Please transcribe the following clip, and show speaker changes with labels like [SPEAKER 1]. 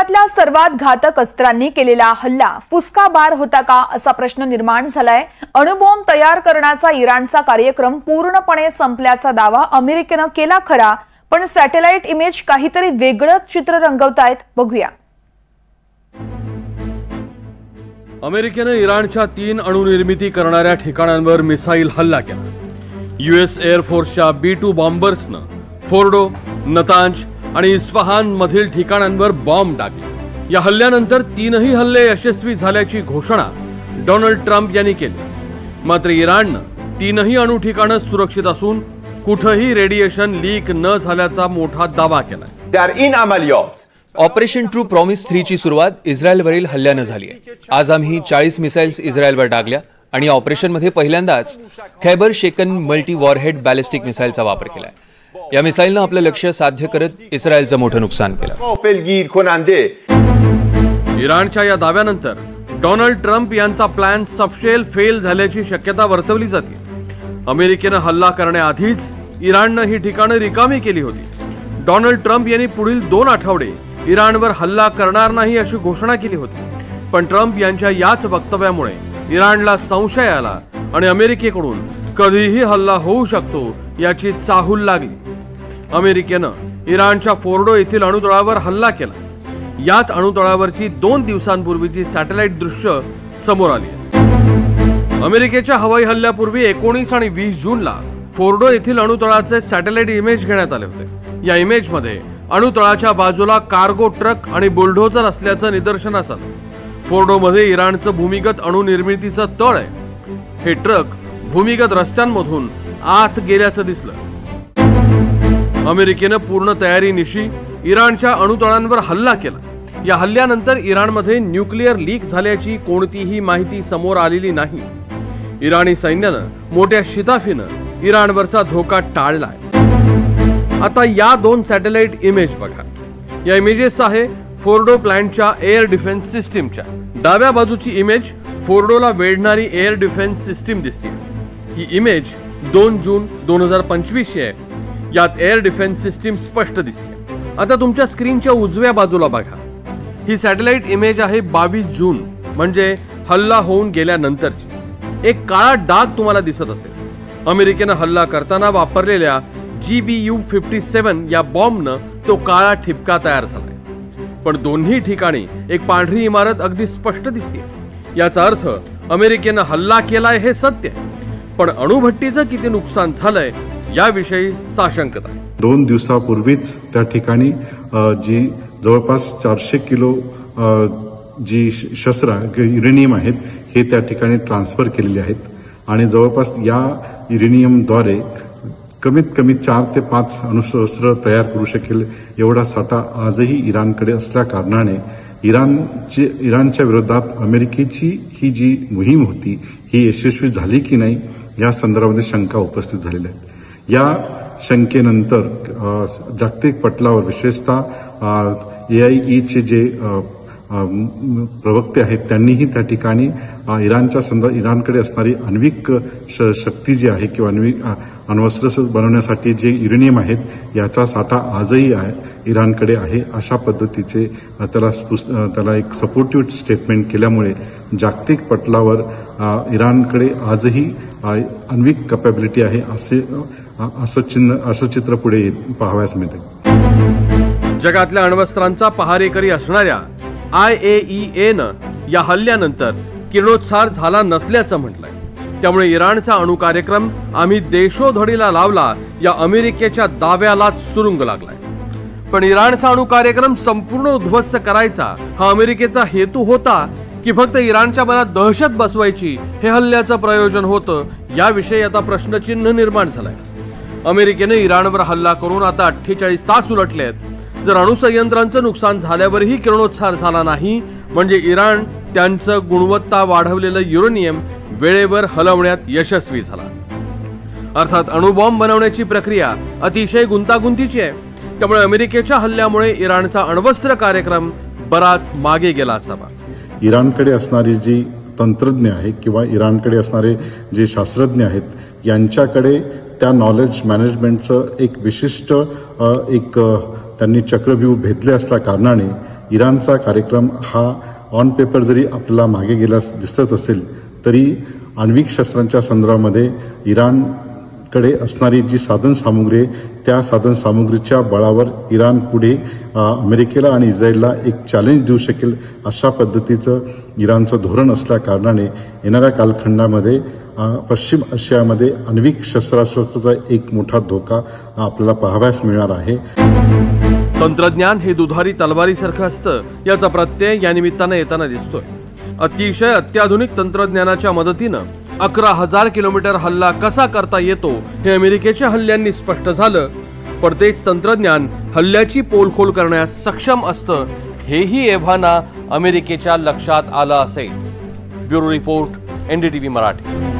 [SPEAKER 1] जगातल्या सर्वात घातक अस्त्रांनी केलेला हल्ला फुसका बार होता का असा प्रश्न निर्माण झालाय। अणुबॉम्ब तयार करण्याचा इराणचा कार्यक्रम पूर्णपणे संपल्याचा दावा अमेरिकेने केला खरा, पण सॅटेलाइट इमेज काहीतरी वेगळंच चित्र रंगवतायत। बघूया।
[SPEAKER 2] अमेरिकेने इराणच्या 3 अणुनिर्मिती करणाऱ्या ठिकाणांवर मिसाईल हल्ला केला। यूएस एअर फोर्सच्या B-2 बॉम्बर्सने फोर्डो, नतांज आणि इस्फहान मधील ठिकाणांवर बॉम्ब टाकले। या हल्ल्यानंतर 3ही हल्ले यशस्वी झाल्याची घोषणा डोनाल्ड ट्रम्प यांनी केली। मात्र इराणने 3ही अणु ठिकाणे सुरक्षित असून कुठेही रेडिएशन लीक न झाल्याचा मोठा दावा केला।
[SPEAKER 3] ऑपरेशन ट्रू प्रॉमिस 3 ची सुरुवात इस्रायलवरील हल्ल्याने झाली आहे। आज आम्ही 40 मिसाइल्स इस्रायलवर टाकल्या आणि ऑपरेशनमध्ये पहिल्यांदाच खैबर शेकन मल्टी वॉरहेड बॅलिस्टिक मिसाइलचा वापर केलाय। या मिसाइलने आपले लक्ष्य साध्य करत इस्रायलचं मोठं नुकसान केलं।
[SPEAKER 2] इराणच्या या दाव्यानंतर डोनाल्ड ट्रम्प यांचा प्लॅन सपशेल फेल झाल्याची शक्यता वर्तवली जाते। अमेरिकेने हल्ला करण्याआधीच इराणने ही ठिकाणे रिकामी केली होती। डोनाल्ड ट्रम्प यांनी पुढील 2 आठवडे इराणवर हल्ला करणार नाही अशी घोषणा केली होती, पण ट्रम्प यांच्या याच वक्तव्यामुळे इराणला संशय आला आणि अमेरिकेकडून कधीही हल्ला होऊ शकतो याची चाहूल लागली। अमेरिकेनं इराणच्या फोर्डो येथील अणुतळावर हल्ला केला। याच अणुतळावरची 2 दिवसांपूर्वीची सॅटेलाइट दृश्य समोर आली। अमेरिकेच्या हवाई हल्ल्यापूर्वी 19 आणि 20 जूनला फोर्डो येथील अणुतळाचे सॅटेलाइट इमेज घेण्यात आले होते। या इमेजमध्ये अणुतळाच्या बाजूला कार्गो ट्रक आणि बुलडोझर असल्याचं निदर्शनास आलं। फोर्डोमध्ये इराणचं भूमिगत अणुनिर्मितीचं तळ आहे। हे ट्रक भूमिगत रस्त्यांमधून आत गेल्याचं दिसलं। अमेरिकेने पूर्ण तयारीनिशी इराणच्या अणुतळांवर हल्ला केला। या हल्ल्यानंतर इराणमध्ये न्यूक्लिअर लीक झाल्याची कोणतीही माहिती समोर आलेली नाही। इराणी सैन्यानं मोठ्या शिताफीनं इराणवरचा धोका टाळलाय। आता या 2 सॅटेलाइट इमेज बघा। या इमेजेस आहे फोर्डो प्लॅंटच्या एअर डिफेन्स सिस्टीमच्या। डाव्या बाजूची इमेज फोर्डोला वेढणारी एअर डिफेन्स सिस्टीम दिसते। ही इमेज 2 जून 2025 आहे। यात एअर डिफेन्स सिस्टीम स्पष्ट दिसते। आता तुमच्या स्क्रीनच्या उजव्या बाजूला बघा। ही सॅटेलाइट इमेज आहे 22 जून म्हणजे हल्ला होऊन गेल्यानंतरची। एक काळा डाग तुम्हाला दिसत असेल। अमेरिकेने हल्ला करताना वापरलेल्या GBU-57 या बॉम्बनं तो काळा ठिपका तयार झालाय। पण दोन्ही ठिकाणी एक पांढरी इमारत अगदी स्पष्ट दिसते। याचा अर्थ अमेरिकेने हल्ला केलाय हे सत्य आहे, पण अणुभट्टीचं किती नुकसान झालंय याविषयी साशंकता आहे।
[SPEAKER 4] 2 दिवसापूर्वीच त्या ठिकाणी जी जवळपास 400 किलो जी शस्त्र युरेनियम आहेत हे त्या ठिकाणी ट्रान्सफर केलेले आहेत आणि जवळपास या युरेनियमद्वारे कमीत कमी 4 ते 5 अणुशस्त्र तयार करू शकेल एवढा साठा आजही इराणकडे असल्या कारणाने इराणच्या विरोधात अमेरिकेची ही जी मोहीम होती ही यशस्वी झाली की नाही या संदर्भामध्ये शंका उपस्थित झालेल्या आहेत। या शंकेनंतर जागतिक पटलावर विशेषतः AIE चे जे प्रवक्ते आहेत त्यांनीही त्या ठिकाणी इराणकडे असणारी आण्विक शक्ती जी आहे किंवा आण्विक अण्वस्त्र बनवण्यासाठी जे युरेनियम आहेत याचा साठा आजही इराणकडे आहे अशा पद्धतीचे त्याला एक सपोर्टिव्ह स्टेटमेंट केल्यामुळे जागतिक पटलावर इराणकडे आजही आण्विक कॅपॅबिलिटी आहे असं चित्र पुढे पाहावयास मिळते।
[SPEAKER 2] जगातल्या अण्वस्त्रांचा पहारेकरी असणाऱ्या IAEAनं या हल्ल्यानंतर किरणोत्सार झाला नसल्याचं म्हटलंय। त्यामुळे इराणचा अणु कार्यक्रम आम्ही देशोधडीला लावला या अमेरिकेच्या दाव्यालाच सुरुंग लागलाय। पण इराणचा अणु कार्यक्रम संपूर्ण उद्ध्वस्त करायचा हा अमेरिकेचा हेतू होता की फक्त इराणच्या मनात दहशत बसवायची हे हल्ल्याचं प्रयोजन होतं याविषयी आता प्रश्नचिन्ह निर्माण झालंय। अमेरिकेने इराणवर हल्ला करून आता 48 तास उलटलेत। जर अणुसंयंत्रांचं नुकसान झाल्यावरही किरणोत्सार झाला नाही म्हणजे इराण त्यांचं गुणवत्ता वाढवलेलं युरेनियम वेळेवर हलवण्यात यशस्वी झाला। अर्थात अणुबॉम्ब बनवण्याची प्रक्रिया अतिशय गुंतागुंतीची आहे। त्यामुळे अमेरिकेच्या हल्ल्यामुळे इराणचा अण्वस्त्र कार्यक्रम बराच मागे गेला असावा।
[SPEAKER 4] इराणकडे असणारी जी तंत्रज्ञ आहे किंवा इराणकडे असणारे जे शास्त्रज्ञ आहेत यांच्याकडे त्या नॉलेज मॅनेजमेंटचं एक विशिष्ट त्यांनी चक्रव्यूह भेदले असल्या कारणाने इराणचा कार्यक्रम हा ऑन पेपर जरी आपल्याला मागे गेला दिसत असेल तरी आण्विक शस्त्रांच्या संदर्भामध्ये इराणकडे असणारी जी साधनसामुग्री आहे त्या साधनसामुग्रीच्या बळावर इराण पुढे अमेरिकेला आणि इस्रायलला एक चॅलेंज देऊ शकेल अशा पद्धतीचं इराणचं धोरण असल्या कारणाने येणाऱ्या कालखंडामध्ये पश्चिम आशियामध्ये आण्विक शस्त्रास्त्राचा एक मोठा धोका आपल्याला पाहावयास मिळणार आहे.
[SPEAKER 2] तंत्रज्ञान हे दुधारी तलवारीसारखं असतं याचा प्रत्यय या निमित्तानं येताना दिसतोय. अतिशय अत्याधुनिक तंत्रज्ञानाच्या मदतीनं 11,000 किलोमीटर हल्ला कसा करता येतो हे अमेरिकेच्या हल्ल्यांनी स्पष्ट झालं. पण तेच तंत्रज्ञान हल्ल्याची पोलखोल करण्यास सक्षम असतं हेही एव्हाना अमेरिकेच्या लक्षात आलं असेल. Bureau report, NDTV Marathi.